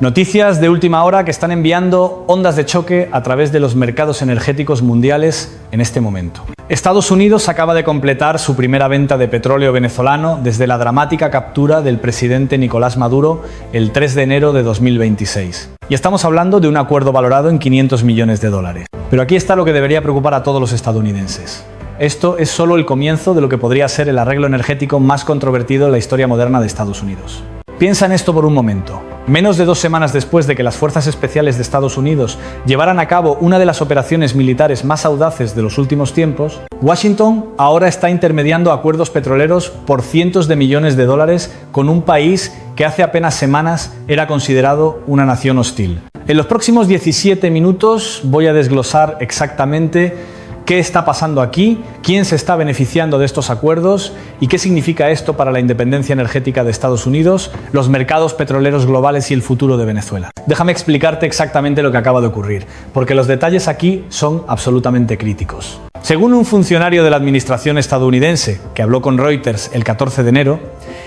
Noticias de última hora que están enviando ondas de choque a través de los mercados energéticos mundiales en este momento. Estados Unidos acaba de completar su primera venta de petróleo venezolano desde la dramática captura del presidente Nicolás Maduro el 3 de enero de 2026. Y estamos hablando de un acuerdo valorado en 500 millones de dólares. Pero aquí está lo que debería preocupar a todos los estadounidenses. Esto es solo el comienzo de lo que podría ser el arreglo energético más controvertido en la historia moderna de Estados Unidos. Piensa en esto por un momento. Menos de 2 semanas después de que las Fuerzas Especiales de Estados Unidos llevaran a cabo una de las operaciones militares más audaces de los últimos tiempos, Washington ahora está intermediando acuerdos petroleros por cientos de millones de dólares con un país que hace apenas semanas era considerado una nación hostil. En los próximos 17 minutos voy a desglosar exactamente qué está pasando aquí, quién se está beneficiando de estos acuerdos y qué significa esto para la independencia energética de Estados Unidos, los mercados petroleros globales y el futuro de Venezuela. Déjame explicarte exactamente lo que acaba de ocurrir, porque los detalles aquí son absolutamente críticos. Según un funcionario de la administración estadounidense que habló con Reuters el 14 de enero,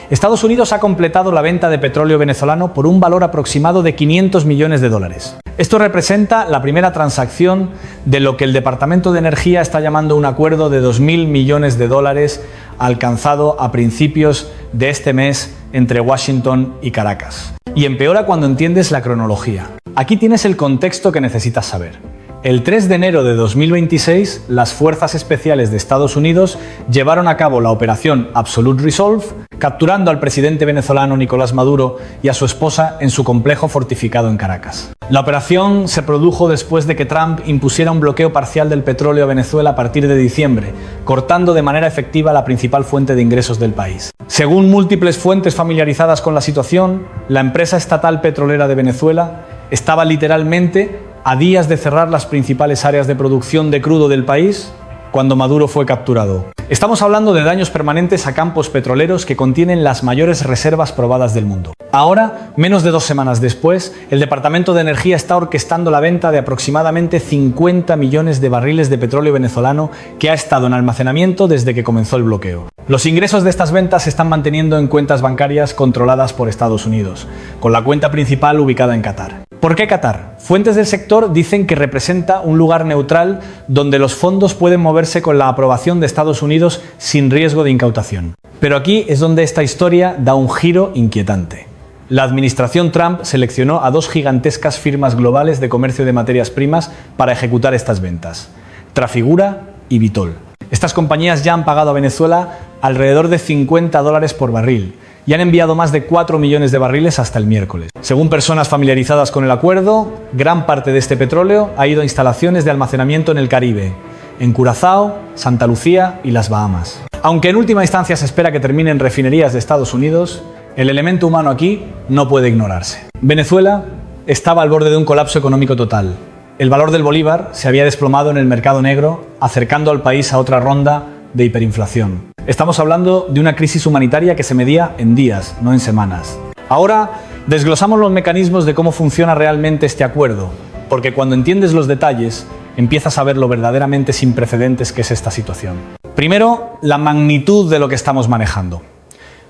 Estados Unidos ha completado la venta de petróleo venezolano por un valor aproximado de 500 millones de dólares. Esto representa la primera transacción de lo que el Departamento de Energía está llamando un acuerdo de 2.000 millones de dólares alcanzado a principios de este mes entre Washington y Caracas. Y empeora cuando entiendes la cronología. Aquí tienes el contexto que necesitas saber. El 3 de enero de 2026, las Fuerzas Especiales de Estados Unidos llevaron a cabo la operación Absolute Resolve, capturando al presidente venezolano Nicolás Maduro y a su esposa en su complejo fortificado en Caracas. La operación se produjo después de que Trump impusiera un bloqueo parcial del petróleo a Venezuela a partir de diciembre, cortando de manera efectiva la principal fuente de ingresos del país. Según múltiples fuentes familiarizadas con la situación, la empresa estatal petrolera de Venezuela estaba literalmente a días de cerrar las principales áreas de producción de crudo del país cuando Maduro fue capturado. Estamos hablando de daños permanentes a campos petroleros que contienen las mayores reservas probadas del mundo. Ahora, menos de 2 semanas después, el Departamento de Energía está orquestando la venta de aproximadamente 50 millones de barriles de petróleo venezolano que ha estado en almacenamiento desde que comenzó el bloqueo. Los ingresos de estas ventas se están manteniendo en cuentas bancarias controladas por Estados Unidos, con la cuenta principal ubicada en Qatar. ¿Por qué Qatar? Fuentes del sector dicen que representa un lugar neutral donde los fondos pueden moverse con la aprobación de Estados Unidos sin riesgo de incautación. Pero aquí es donde esta historia da un giro inquietante. La administración Trump seleccionó a 2 gigantescas firmas globales de comercio de materias primas para ejecutar estas ventas: Trafigura y Vitol. Estas compañías ya han pagado a Venezuela alrededor de $50 por barril y han enviado más de 4 millones de barriles hasta el miércoles. Según personas familiarizadas con el acuerdo, gran parte de este petróleo ha ido a instalaciones de almacenamiento en el Caribe, en Curazao, Santa Lucía y las Bahamas. Aunque en última instancia se espera que terminen refinerías de Estados Unidos, el elemento humano aquí no puede ignorarse. Venezuela estaba al borde de un colapso económico total. El valor del bolívar se había desplomado en el mercado negro, acercando al país a otra ronda de hiperinflación. Estamos hablando de una crisis humanitaria que se medía en días, no en semanas. Ahora desglosamos los mecanismos de cómo funciona realmente este acuerdo, porque cuando entiendes los detalles, empiezas a ver lo verdaderamente sin precedentes que es esta situación. Primero, la magnitud de lo que estamos manejando.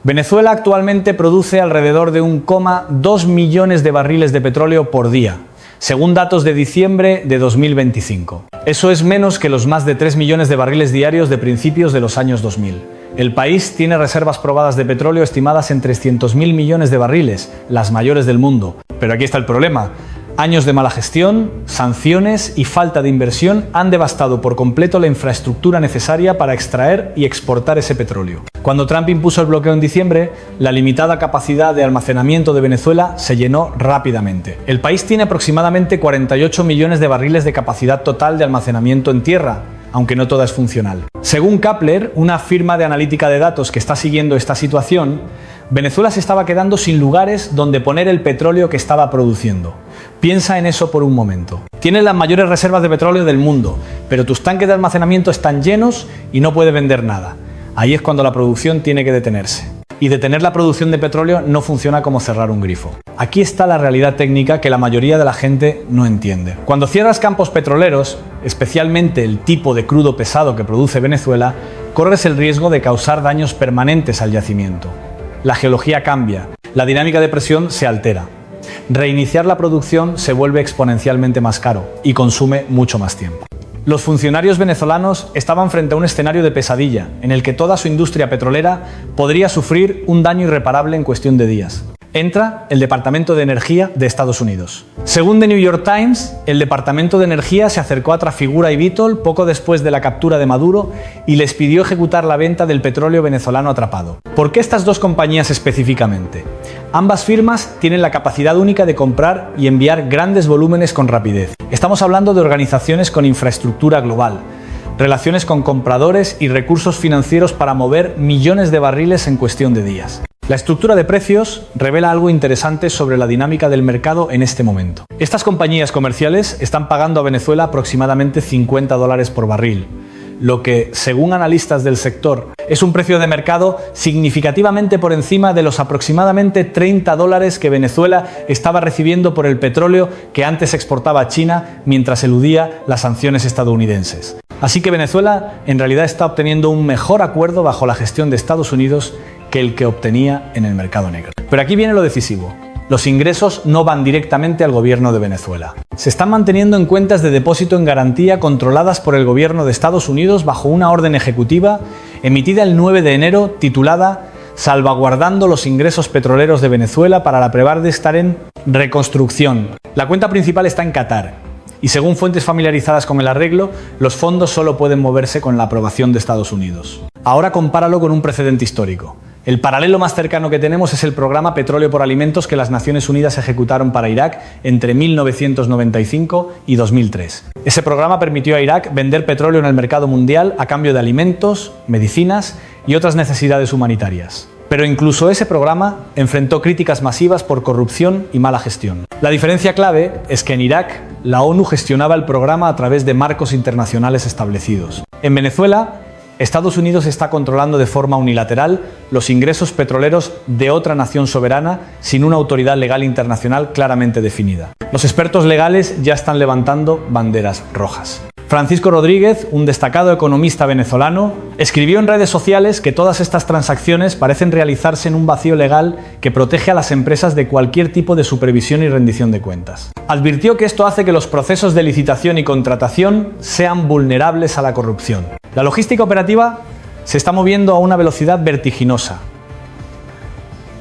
Venezuela actualmente produce alrededor de 1,2 millones de barriles de petróleo por día, según datos de diciembre de 2025. Eso es menos que los más de 3 millones de barriles diarios de principios de los años 2000. El país tiene reservas probadas de petróleo estimadas en 300.000 millones de barriles, las mayores del mundo. Pero aquí está el problema. Años de mala gestión, sanciones y falta de inversión han devastado por completo la infraestructura necesaria para extraer y exportar ese petróleo. Cuando Trump impuso el bloqueo en diciembre, la limitada capacidad de almacenamiento de Venezuela se llenó rápidamente. El país tiene aproximadamente 48 millones de barriles de capacidad total de almacenamiento en tierra, aunque no toda es funcional. Según Kepler, una firma de analítica de datos que está siguiendo esta situación, Venezuela se estaba quedando sin lugares donde poner el petróleo que estaba produciendo. Piensa en eso por un momento. Tienes las mayores reservas de petróleo del mundo, pero tus tanques de almacenamiento están llenos y no puedes vender nada. Ahí es cuando la producción tiene que detenerse. Y detener la producción de petróleo no funciona como cerrar un grifo. Aquí está la realidad técnica que la mayoría de la gente no entiende. Cuando cierras campos petroleros, especialmente el tipo de crudo pesado que produce Venezuela, corres el riesgo de causar daños permanentes al yacimiento. La geología cambia, la dinámica de presión se altera. reiniciar la producción se vuelve exponencialmente más caro y consume mucho más tiempo. Los funcionarios venezolanos estaban frente a un escenario de pesadilla, en el que toda su industria petrolera podría sufrir un daño irreparable en cuestión de días. Entra el Departamento de Energía de Estados Unidos. Según The New York Times, el Departamento de Energía se acercó a Trafigura y Vitol poco después de la captura de Maduro y les pidió ejecutar la venta del petróleo venezolano atrapado. ¿Por qué estas dos compañías específicamente? Ambas firmas tienen la capacidad única de comprar y enviar grandes volúmenes con rapidez. Estamos hablando de organizaciones con infraestructura global, relaciones con compradores y recursos financieros para mover millones de barriles en cuestión de días. La estructura de precios revela algo interesante sobre la dinámica del mercado en este momento. Estas compañías comerciales están pagando a Venezuela aproximadamente $50 por barril, lo que, según analistas del sector, es un precio de mercado significativamente por encima de los aproximadamente $30 que Venezuela estaba recibiendo por el petróleo que antes exportaba a China mientras eludía las sanciones estadounidenses. Así que Venezuela en realidad está obteniendo un mejor acuerdo bajo la gestión de Estados Unidos que el que obtenía en el mercado negro. Pero aquí viene lo decisivo. Los ingresos no van directamente al gobierno de Venezuela. Se están manteniendo en cuentas de depósito en garantía controladas por el gobierno de Estados Unidos bajo una orden ejecutiva emitida el 9 de enero titulada Salvaguardando los ingresos petroleros de Venezuela para la prevar de estar en reconstrucción. La cuenta principal está en Qatar y según fuentes familiarizadas con el arreglo, los fondos solo pueden moverse con la aprobación de Estados Unidos. Ahora compáralo con un precedente histórico. El paralelo más cercano que tenemos es el programa Petróleo por Alimentos que las Naciones Unidas ejecutaron para Irak entre 1995 y 2003. Ese programa permitió a Irak vender petróleo en el mercado mundial a cambio de alimentos, medicinas y otras necesidades humanitarias. Pero incluso ese programa enfrentó críticas masivas por corrupción y mala gestión. La diferencia clave es que en Irak la ONU gestionaba el programa a través de marcos internacionales establecidos. En Venezuela, Estados Unidos está controlando de forma unilateral los ingresos petroleros de otra nación soberana sin una autoridad legal internacional claramente definida. Los expertos legales ya están levantando banderas rojas. Francisco Rodríguez, un destacado economista venezolano, escribió en redes sociales que todas estas transacciones parecen realizarse en un vacío legal que protege a las empresas de cualquier tipo de supervisión y rendición de cuentas. Advirtió que esto hace que los procesos de licitación y contratación sean vulnerables a la corrupción. La logística operativa se está moviendo a una velocidad vertiginosa.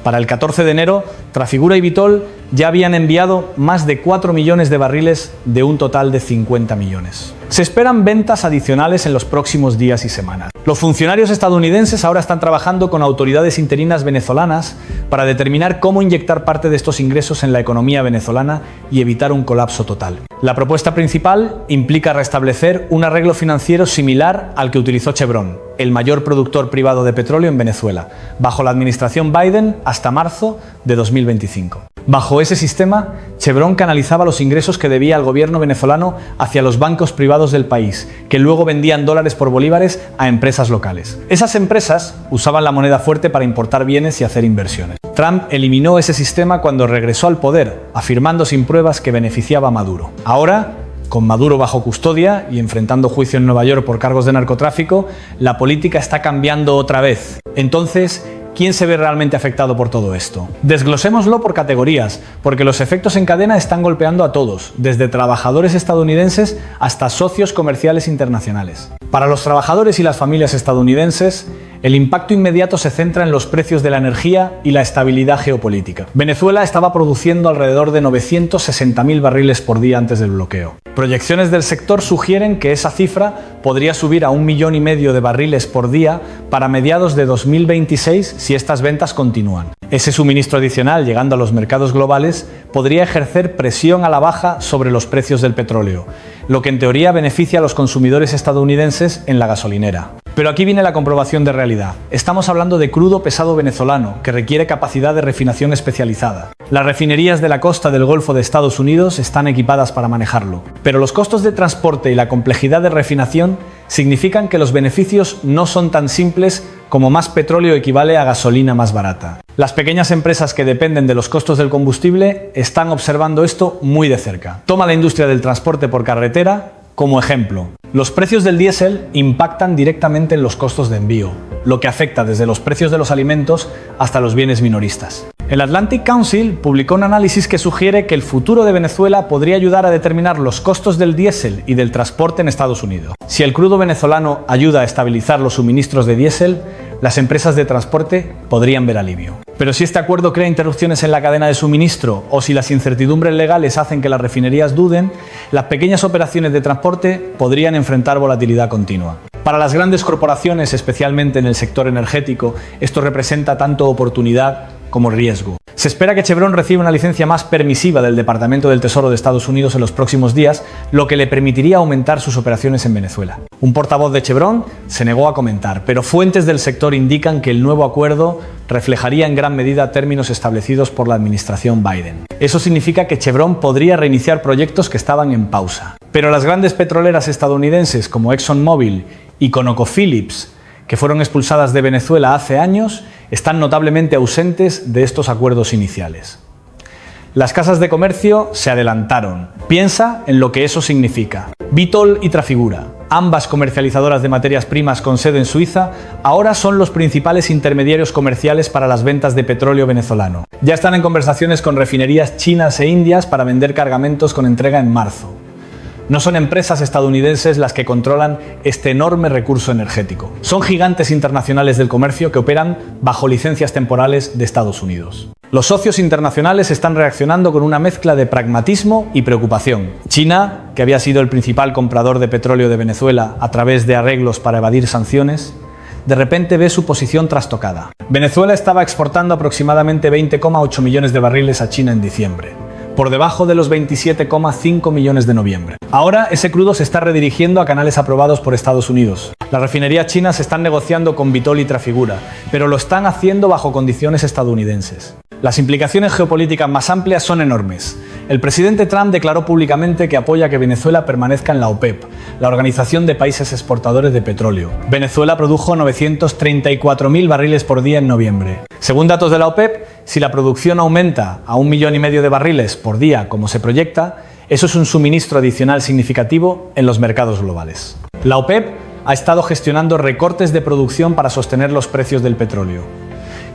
Para el 14 de enero, Trafigura y Vitol ya habían enviado más de 4 millones de barriles de un total de 50 millones. Se esperan ventas adicionales en los próximos días y semanas. Los funcionarios estadounidenses ahora están trabajando con autoridades interinas venezolanas para determinar cómo inyectar parte de estos ingresos en la economía venezolana y evitar un colapso total. La propuesta principal implica restablecer un arreglo financiero similar al que utilizó Chevron, el mayor productor privado de petróleo en Venezuela, bajo la administración Biden hasta marzo de 2025. Bajo ese sistema, Chevron canalizaba los ingresos que debía al gobierno venezolano hacia los bancos privados del país, que luego vendían dólares por bolívares a empresas locales. Esas empresas usaban la moneda fuerte para importar bienes y hacer inversiones. Trump eliminó ese sistema cuando regresó al poder, afirmando sin pruebas que beneficiaba a Maduro. Ahora, con Maduro bajo custodia y enfrentando juicio en Nueva York por cargos de narcotráfico, la política está cambiando otra vez. Entonces, ¿quién se ve realmente afectado por todo esto? Desglosémoslo por categorías, porque los efectos en cadena están golpeando a todos, desde trabajadores estadounidenses hasta socios comerciales internacionales. Para los trabajadores y las familias estadounidenses, el impacto inmediato se centra en los precios de la energía y la estabilidad geopolítica. Venezuela estaba produciendo alrededor de 960.000 barriles por día antes del bloqueo. Proyecciones del sector sugieren que esa cifra podría subir a 1,5 millones de barriles por día para mediados de 2026 si estas ventas continúan. Ese suministro adicional, llegando a los mercados globales, podría ejercer presión a la baja sobre los precios del petróleo, lo que en teoría beneficia a los consumidores estadounidenses en la gasolinera. Pero aquí viene la comprobación de realidad. Estamos hablando de crudo pesado venezolano, que requiere capacidad de refinación especializada. Las refinerías de la costa del Golfo de Estados Unidos están equipadas para manejarlo. Pero los costos de transporte y la complejidad de refinación significan que los beneficios no son tan simples como más petróleo equivale a gasolina más barata. Las pequeñas empresas que dependen de los costos del combustible están observando esto muy de cerca. Toma la industria del transporte por carretera como ejemplo. Los precios del diésel impactan directamente en los costos de envío, lo que afecta desde los precios de los alimentos hasta los bienes minoristas. El Atlantic Council publicó un análisis que sugiere que el futuro de Venezuela podría ayudar a determinar los costos del diésel y del transporte en Estados Unidos. Si el crudo venezolano ayuda a estabilizar los suministros de diésel, las empresas de transporte podrían ver alivio. Pero si este acuerdo crea interrupciones en la cadena de suministro o si las incertidumbres legales hacen que las refinerías duden, las pequeñas operaciones de transporte podrían enfrentar volatilidad continua. Para las grandes corporaciones, especialmente en el sector energético, esto representa tanto oportunidad como riesgo. Se espera que Chevron reciba una licencia más permisiva del Departamento del Tesoro de Estados Unidos en los próximos días, lo que le permitiría aumentar sus operaciones en Venezuela. Un portavoz de Chevron se negó a comentar, pero fuentes del sector indican que el nuevo acuerdo reflejaría en gran medida términos establecidos por la administración Biden. Eso significa que Chevron podría reiniciar proyectos que estaban en pausa. Pero las grandes petroleras estadounidenses como ExxonMobil y ConocoPhillips, que fueron expulsadas de Venezuela hace años, están notablemente ausentes de estos acuerdos iniciales. Las casas de comercio se adelantaron. Piensa en lo que eso significa. Vitol y Trafigura, ambas comercializadoras de materias primas con sede en Suiza, ahora son los principales intermediarios comerciales para las ventas de petróleo venezolano. Ya están en conversaciones con refinerías chinas e indias para vender cargamentos con entrega en marzo. No son empresas estadounidenses las que controlan este enorme recurso energético. Son gigantes internacionales del comercio que operan bajo licencias temporales de Estados Unidos. Los socios internacionales están reaccionando con una mezcla de pragmatismo y preocupación. China, que había sido el principal comprador de petróleo de Venezuela a través de arreglos para evadir sanciones, de repente ve su posición trastocada. Venezuela estaba exportando aproximadamente 20,8 millones de barriles a China en diciembre, por debajo de los 27,5 millones de noviembre. Ahora ese crudo se está redirigiendo a canales aprobados por Estados Unidos. Las refinerías chinas están negociando con Vitol y Trafigura, pero lo están haciendo bajo condiciones estadounidenses. Las implicaciones geopolíticas más amplias son enormes. El presidente Trump declaró públicamente que apoya que Venezuela permanezca en la OPEP, la Organización de Países Exportadores de Petróleo. Venezuela produjo 934.000 barriles por día en noviembre. Según datos de la OPEP, si la producción aumenta a 1,5 millones de barriles por día, como se proyecta, eso es un suministro adicional significativo en los mercados globales. La OPEP ha estado gestionando recortes de producción para sostener los precios del petróleo.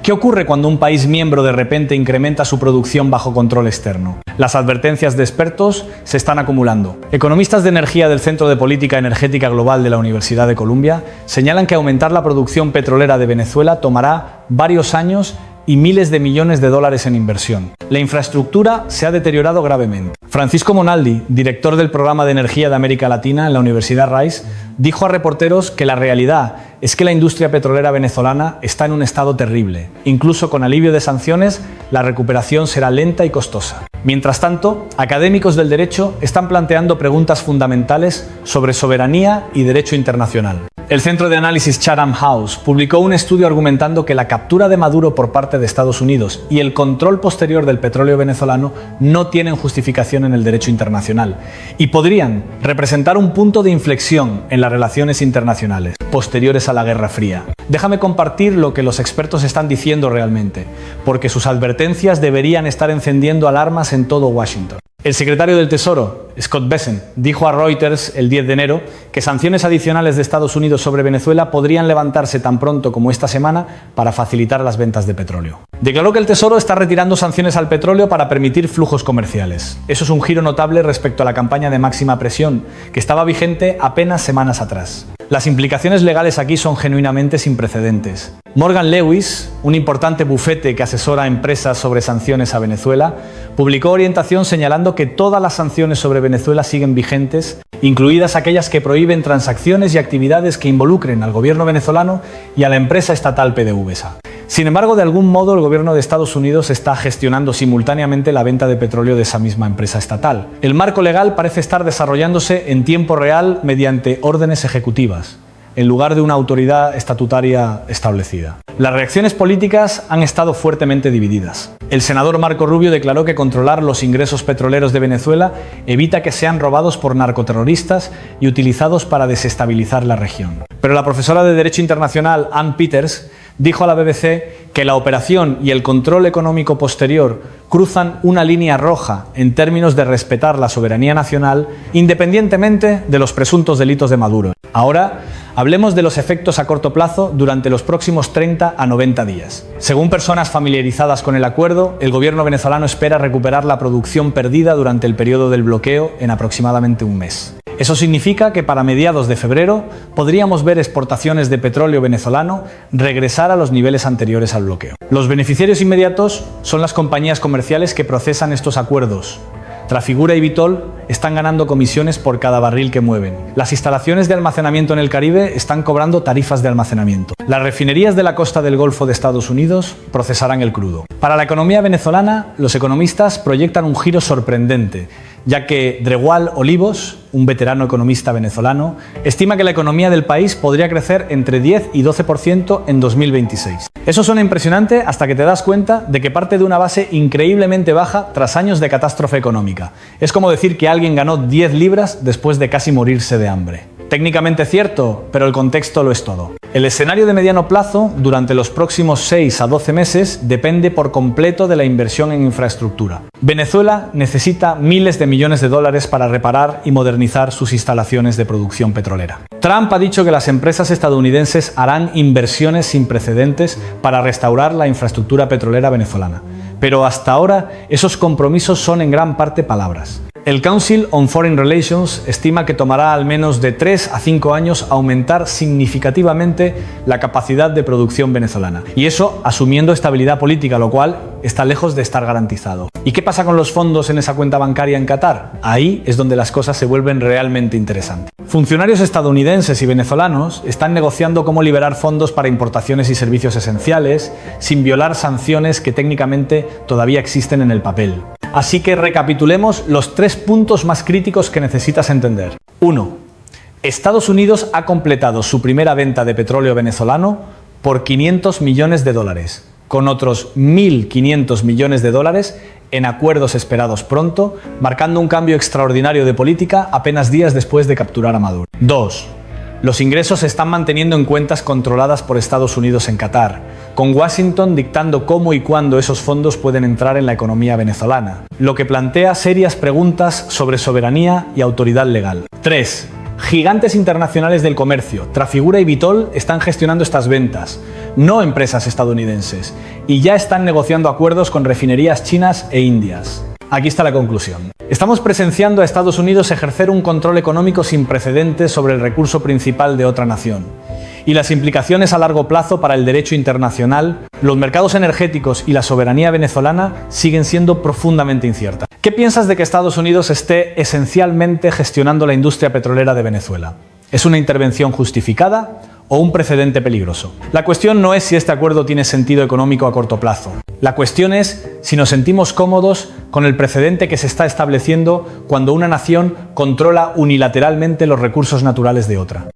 ¿Qué ocurre cuando un país miembro de repente incrementa su producción bajo control externo? Las advertencias de expertos se están acumulando. Economistas de energía del Centro de Política Energética Global de la Universidad de Columbia señalan que aumentar la producción petrolera de Venezuela tomará varios años y miles de millones de dólares en inversión. La infraestructura se ha deteriorado gravemente. Francisco Monaldi, director del Programa de Energía de América Latina en la Universidad Rice, dijo a reporteros que la realidad es que la industria petrolera venezolana está en un estado terrible. Incluso con alivio de sanciones, la recuperación será lenta y costosa. Mientras tanto, académicos del derecho están planteando preguntas fundamentales sobre soberanía y derecho internacional. El Centro de Análisis Chatham House publicó un estudio argumentando que la captura de Maduro por parte de Estados Unidos y el control posterior del petróleo venezolano no tienen justificación en el derecho internacional y podrían representar un punto de inflexión en las relaciones internacionales posteriores a la Guerra Fría. Déjame compartir lo que los expertos están diciendo realmente, porque sus advertencias deberían estar encendiendo alarmas en todo Washington. El secretario del Tesoro, Scott Bessent, dijo a Reuters el 10 de enero que sanciones adicionales de Estados Unidos sobre Venezuela podrían levantarse tan pronto como esta semana para facilitar las ventas de petróleo. Declaró que el Tesoro está retirando sanciones al petróleo para permitir flujos comerciales. Eso es un giro notable respecto a la campaña de máxima presión, que estaba vigente apenas semanas atrás. Las implicaciones legales aquí son genuinamente sin precedentes. Morgan Lewis, un importante bufete que asesora a empresas sobre sanciones a Venezuela, publicó orientación señalando que todas las sanciones sobre Venezuela siguen vigentes, incluidas aquellas que prohíben transacciones y actividades que involucren al gobierno venezolano y a la empresa estatal PDVSA. Sin embargo, de algún modo, el gobierno de Estados Unidos está gestionando simultáneamente la venta de petróleo de esa misma empresa estatal. El marco legal parece estar desarrollándose en tiempo real mediante órdenes ejecutivas, en lugar de una autoridad estatutaria establecida. Las reacciones políticas han estado fuertemente divididas. El senador Marco Rubio declaró que controlar los ingresos petroleros de Venezuela evita que sean robados por narcoterroristas y utilizados para desestabilizar la región. Pero la profesora de Derecho Internacional Ann Peters dijo a la BBC que la operación y el control económico posterior cruzan una línea roja en términos de respetar la soberanía nacional independientemente de los presuntos delitos de Maduro. Ahora, hablemos de los efectos a corto plazo durante los próximos 30 a 90 días. Según personas familiarizadas con el acuerdo, el gobierno venezolano espera recuperar la producción perdida durante el periodo del bloqueo en aproximadamente un mes. Eso significa que para mediados de febrero podríamos ver exportaciones de petróleo venezolano regresar a los niveles anteriores al bloqueo. Los beneficiarios inmediatos son las compañías comerciales que procesan estos acuerdos. Trafigura y Vitol están ganando comisiones por cada barril que mueven. Las instalaciones de almacenamiento en el Caribe están cobrando tarifas de almacenamiento. Las refinerías de la costa del Golfo de Estados Unidos procesarán el crudo. Para la economía venezolana, los economistas proyectan un giro sorprendente, ya que Drewal Olivos, un veterano economista venezolano, estima que la economía del país podría crecer entre 10 y 12% en 2026. Eso suena impresionante hasta que te das cuenta de que parte de una base increíblemente baja tras años de catástrofe económica. Es como decir que alguien ganó 10 libras después de casi morirse de hambre. Técnicamente cierto, pero el contexto lo es todo. El escenario de mediano plazo, durante los próximos 6 a 12 meses, depende por completo de la inversión en infraestructura. Venezuela necesita miles de millones de dólares para reparar y modernizar sus instalaciones de producción petrolera. Trump ha dicho que las empresas estadounidenses harán inversiones sin precedentes para restaurar la infraestructura petrolera venezolana. Pero hasta ahora, esos compromisos son en gran parte palabras. El Council on Foreign Relations estima que tomará al menos de 3 a 5 años aumentar significativamente la capacidad de producción venezolana. Y eso asumiendo estabilidad política, lo cual está lejos de estar garantizado. ¿Y qué pasa con los fondos en esa cuenta bancaria en Qatar? Ahí es donde las cosas se vuelven realmente interesantes. Funcionarios estadounidenses y venezolanos están negociando cómo liberar fondos para importaciones y servicios esenciales sin violar sanciones que técnicamente todavía existen en el papel. Así que recapitulemos los 3 puntos más críticos que necesitas entender. 1. Estados Unidos ha completado su primera venta de petróleo venezolano por 500 millones de dólares, con otros 1.500 millones de dólares en acuerdos esperados pronto, marcando un cambio extraordinario de política apenas días después de capturar a Maduro. 2. Los ingresos se están manteniendo en cuentas controladas por Estados Unidos en Qatar, con Washington dictando cómo y cuándo esos fondos pueden entrar en la economía venezolana, lo que plantea serias preguntas sobre soberanía y autoridad legal. 3. Gigantes internacionales del comercio, Trafigura y Vitol, están gestionando estas ventas, no empresas estadounidenses, y ya están negociando acuerdos con refinerías chinas e indias. Aquí está la conclusión. Estamos presenciando a Estados Unidos ejercer un control económico sin precedentes sobre el recurso principal de otra nación. Y las implicaciones a largo plazo para el derecho internacional, los mercados energéticos y la soberanía venezolana siguen siendo profundamente inciertas. ¿Qué piensas de que Estados Unidos esté esencialmente gestionando la industria petrolera de Venezuela? ¿Es una intervención justificada o un precedente peligroso? La cuestión no es si este acuerdo tiene sentido económico a corto plazo. La cuestión es si nos sentimos cómodos con el precedente que se está estableciendo cuando una nación controla unilateralmente los recursos naturales de otra.